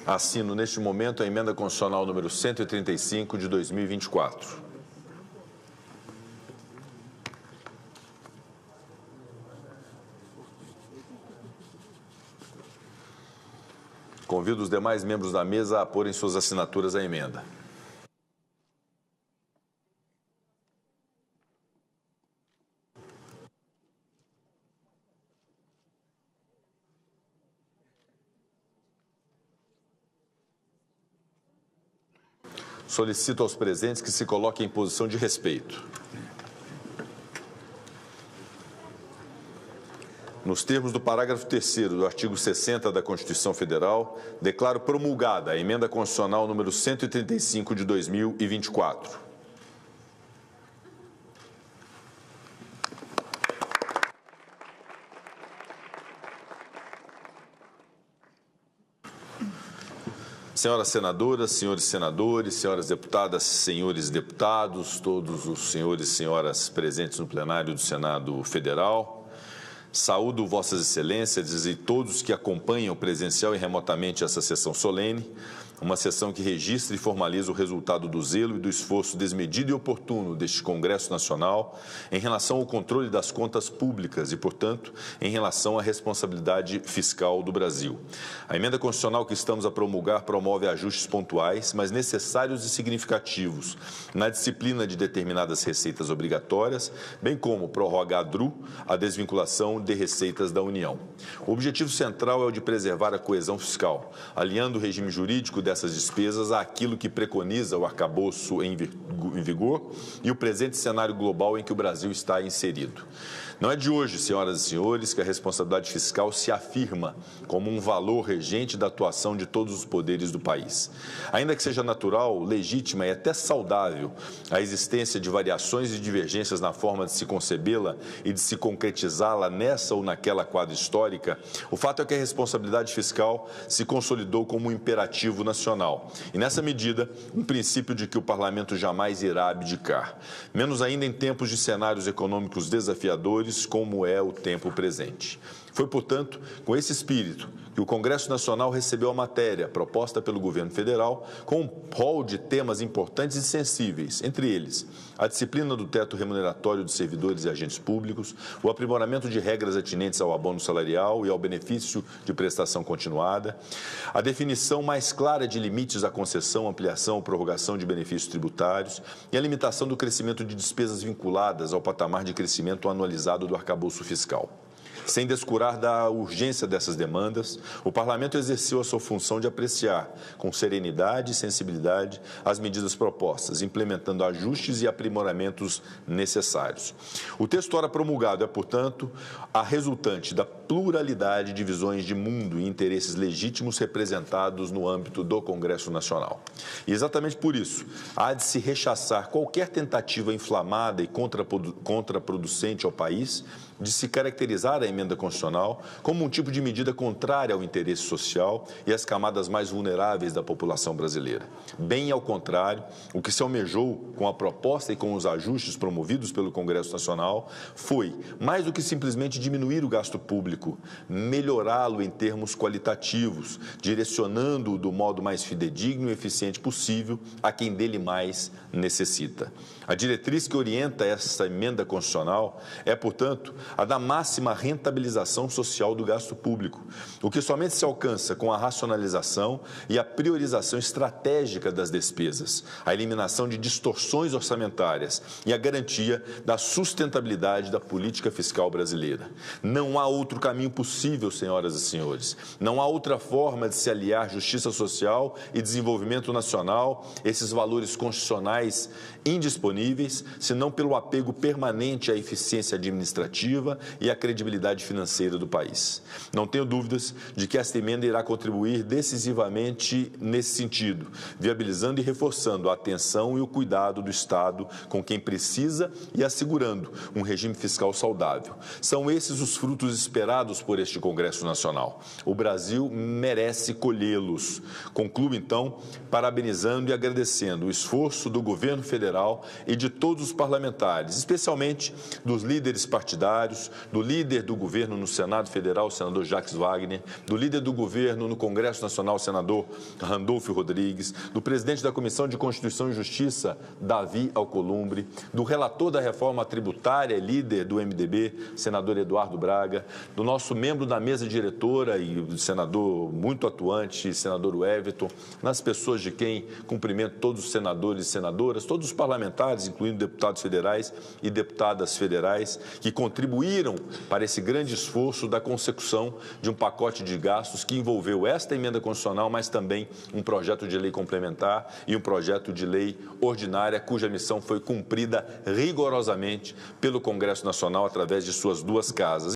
Assino neste momento a emenda constitucional número 135 de 2024. Convido os demais membros da mesa a porem suas assinaturas à emenda. Solicito aos presentes que se coloquem em posição de respeito. Nos termos do parágrafo 3º do artigo 60 da Constituição Federal, declaro promulgada a emenda constitucional número 135 de 2024. Senhoras senadoras, senhores senadores, senhoras deputadas, senhores deputados, todos os senhores e senhoras presentes no plenário do Senado Federal, saúdo Vossas Excelências e todos que acompanham presencial e remotamente essa sessão solene, uma sessão que registra e formaliza o resultado do zelo e do esforço desmedido e oportuno deste Congresso Nacional em relação ao controle das contas públicas e, portanto, em relação à responsabilidade fiscal do Brasil. A emenda constitucional que estamos a promulgar promove ajustes pontuais, mas necessários e significativos na disciplina de determinadas receitas obrigatórias, bem como prorroga a DRU, a desvinculação de receitas da União. O objetivo central é o de preservar a coesão fiscal, alinhando o regime jurídico dessas despesas àquilo que preconiza o arcabouço em vigor e o presente cenário global em que o Brasil está inserido. Não é de hoje, senhoras e senhores, que a responsabilidade fiscal se afirma como um valor regente da atuação de todos os poderes do país. Ainda que seja natural, legítima e até saudável a existência de variações e divergências na forma de se concebê-la e de se concretizá-la nessa ou naquela quadra histórica, o fato é que a responsabilidade fiscal se consolidou como um imperativo nacional e, nessa medida, um princípio de que o parlamento jamais irá abdicar, menos ainda em tempos de cenários econômicos desafiadores como é o tempo presente. Foi, portanto, com esse espírito que o Congresso Nacional recebeu a matéria proposta pelo governo federal com um rol de temas importantes e sensíveis, entre eles a disciplina do teto remuneratório de servidores e agentes públicos, o aprimoramento de regras atinentes ao abono salarial e ao benefício de prestação continuada, a definição mais clara de limites à concessão, ampliação ou prorrogação de benefícios tributários e a limitação do crescimento de despesas vinculadas ao patamar de crescimento anualizado do arcabouço fiscal. Sem descurar da urgência dessas demandas, o Parlamento exerceu a sua função de apreciar, com serenidade e sensibilidade, as medidas propostas, implementando ajustes e aprimoramentos necessários. O texto ora promulgado é, portanto, a resultante da pluralidade de visões de mundo e interesses legítimos representados no âmbito do Congresso Nacional. E exatamente por isso, há de se rechaçar qualquer tentativa inflamada e contraproducente ao país de se caracterizar a emenda constitucional como um tipo de medida contrária ao interesse social e às camadas mais vulneráveis da população brasileira. Bem ao contrário, o que se almejou com a proposta e com os ajustes promovidos pelo Congresso Nacional foi, mais do que simplesmente diminuir o gasto público, melhorá-lo em termos qualitativos, direcionando-o do modo mais fidedigno e eficiente possível a quem dele mais necessita. A diretriz que orienta essa emenda constitucional é, portanto, a da máxima rentabilização social do gasto público, o que somente se alcança com a racionalização e a priorização estratégica das despesas, a eliminação de distorções orçamentárias e a garantia da sustentabilidade da política fiscal brasileira. Não há outro caminho possível, senhoras e senhores. Não há outra forma de se aliar justiça social e desenvolvimento nacional, esses valores constitucionais indisponíveis, senão pelo apego permanente à eficiência administrativa e à credibilidade financeira do país. Não tenho dúvidas de que esta emenda irá contribuir decisivamente nesse sentido, viabilizando e reforçando a atenção e o cuidado do Estado com quem precisa e assegurando um regime fiscal saudável. São esses os frutos esperados gerados por este Congresso Nacional. O Brasil merece colhê-los. Concluo, então, parabenizando e agradecendo o esforço do governo federal e de todos os parlamentares, especialmente dos líderes partidários, do líder do governo no Senado Federal, o senador Jacques Wagner, do líder do governo no Congresso Nacional, o senador Randolfo Rodrigues, do presidente da Comissão de Constituição e Justiça, Davi Alcolumbre, do relator da reforma tributária e líder do MDB, senador Eduardo Braga, do nosso membro da mesa diretora e senador muito atuante, senador Everton, nas pessoas de quem cumprimento todos os senadores e senadoras, todos os parlamentares, incluindo deputados federais e deputadas federais, que contribuíram para esse grande esforço da consecução de um pacote de gastos que envolveu esta emenda constitucional, mas também um projeto de lei complementar e um projeto de lei ordinária, cuja missão foi cumprida rigorosamente pelo Congresso Nacional através de suas duas casas.